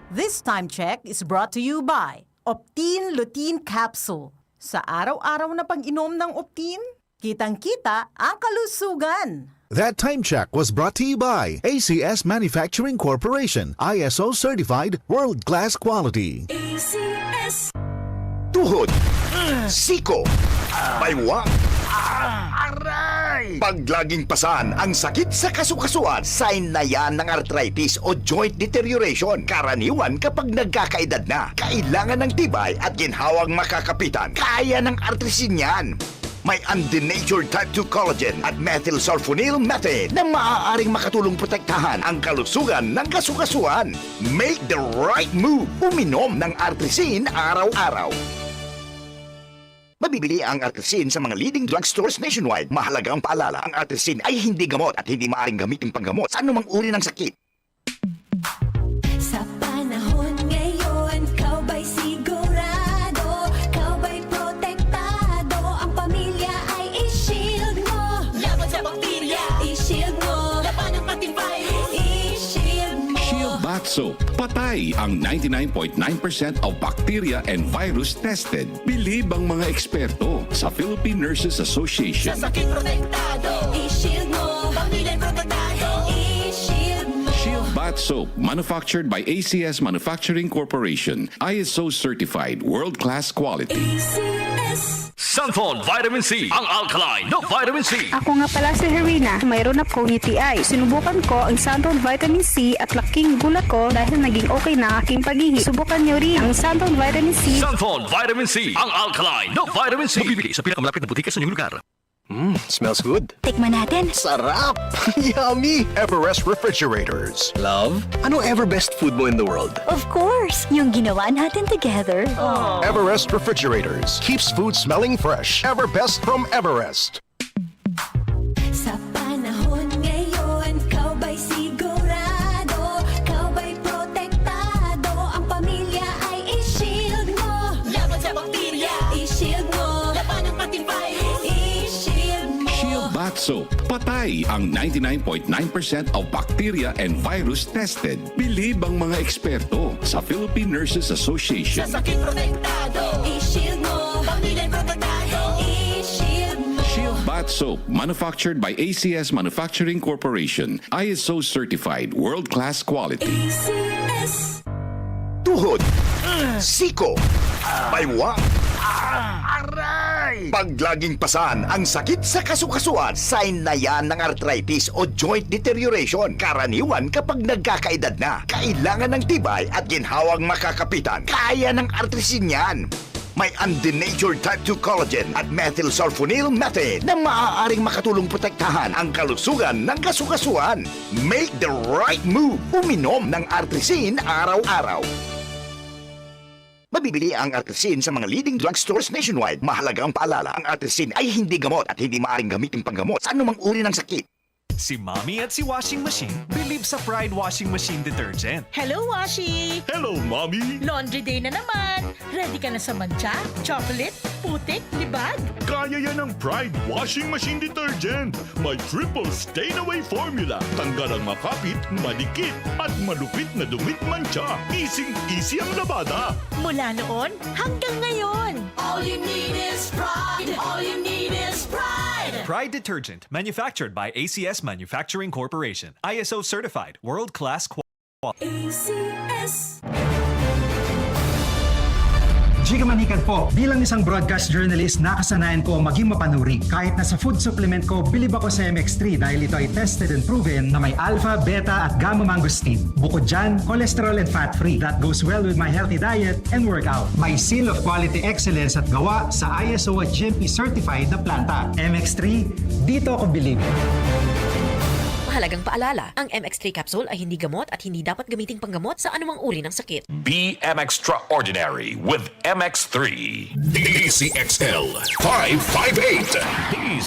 This time check is brought to you by Optin Lutein Capsule. Sa araw-araw na pag-inom ng Optin, kitang-kita ang kalusugan. That time check was brought to you by ACS Manufacturing Corporation, ISO certified world-class quality. ACS. Tuhod, siko, baywang, aray! Pag laging pasan ang sakit sa kasukasuan, sign na yan ng arthritis o joint deterioration. Karaniwan kapag nagkakaedad na, kailangan ng tibay at ginhawang makakapitan. Kaya ng artrisin yan. May undenatured type 2 collagen at methylsulfonyl methane na maaaring makatulong protektahan ang kalusugan ng kasukasuan. Make the right move. Uminom ng artrisin araw-araw. Mabibili ang artrisin sa mga leading drugstores nationwide. Mahalagang paalala, ang artrisin ay hindi gamot at hindi maaaring gamitin panggamot sa anumang uri ng sakit. Sa panahon ngayon, kau ba'y sigurado? Kau ba'y protektado? Ang pamilya ay i-shield mo. Laban sa bakterya, i-shield mo. Laban ng matibay, i-shield mo. Shield Bath Soap. Patay ang 99.9% of bacteria and virus tested. Bilib ang mga eksperto sa Philippine Nurses Association. Sa sakit protektado, i-shield mo. Pamilya protektado, i-shield mo. Shield Bath Soap, manufactured by ACS Manufacturing Corporation, ISO certified world-class quality. ACS. Sunflower Vitamin C, ang alkaline na vitamin C. Ako nga pala si Herina, mayroon akong UTI. Sinubukan ko ang Santon Vitamin C at laking gulat ko dahil naging okay na aking pag-ihi. Subukan niyo rin ang Santon Vitamin C. Sunflower Vitamin C, ang alkaline na vitamin C. Mabibili sa pinakamalapit na butika sa inyong lugar. Smells good. Tikman natin. Sarap! Yummy! Everest Refrigerators. Love, ano ever best food mo in the world? Of course, yung ginawa natin together. Everest Refrigerators. Keeps food smelling fresh. Ever best from Everest. Sa panahon ngayon, kau ba'y sigurado? Kau ba'y protektado? Ang pamilya ay i-shield mo. Laban sa bakterya, i-shield mo. Laban ng matibay, i-shield mo. Shield Bath Soap. Patay ang 99.9% of bacteria and virus tested. Bilib ang mga eksperto sa Philippine Nurses Sa Association. sakit protektado, i-shield mo. Pamilya protektado, i-shield mo. Shield Bath Soap, manufactured by ACS Manufacturing Corporation, ISO certified world-class quality. ACS. Tuhod, siko, baywang, aray! Pag laging pasan ang sakit sa kasukasuan, sign na yan ng arthritis o joint deterioration. Karaniwan kapag nagkakaedad na, kailangan ng tibay at ginhawang makakapitan. Kaya ng artrisin yan. May undenatured type 2 collagen at methylsulfonyl methane na maaaring makatulong protektahan ang kalusugan ng kasukasuan. Make the right move. Uminom ng artrisin araw-araw. Mabibili ang artrisin sa mga leading drugstores nationwide. Mahalagang paalala, ang artrisin ay hindi gamot at hindi maaaring gamitin panggamot sa anumang uri ng sakit. Si Mommy at si Washing Machine believe sa Pride Washing Machine Detergent. Hello, Washi! Hello, Mommy! Laundry day na naman! Ready ka na sa mancha, chocolate, putik, libag? Kaya yan ang Pride Washing Machine Detergent. May triple stain-away formula. Tanggal ang makapit, malikit, at malupit na dumit mancha. Easy ang labada. Mula noon hanggang ngayon! All you need is pride. All you need is pride. Pride Detergent, manufactured by ACS Manufacturing Corporation. ISO certified, world-class quality. ACS. Giga Manikan po. Bilang isang broadcast journalist, nakasanayan ko maging mapanuri. Kahit na sa food supplement ko, bilib ako sa MX3 dahil ito ay tested and proven na may alpha, beta at gamma mangosteen. Bukod dyan, cholesterol and fat-free. That goes well with my healthy diet and workout. May seal of quality excellence at gawa sa ISO at GMP certified na planta. MX3, dito ako bilib. Mahalagang paalala, ang MX3 capsule ay hindi gamot at hindi dapat gamiting panggamot sa anumang uri ng sakit. Be extraordinary with MX3. DCXL 558.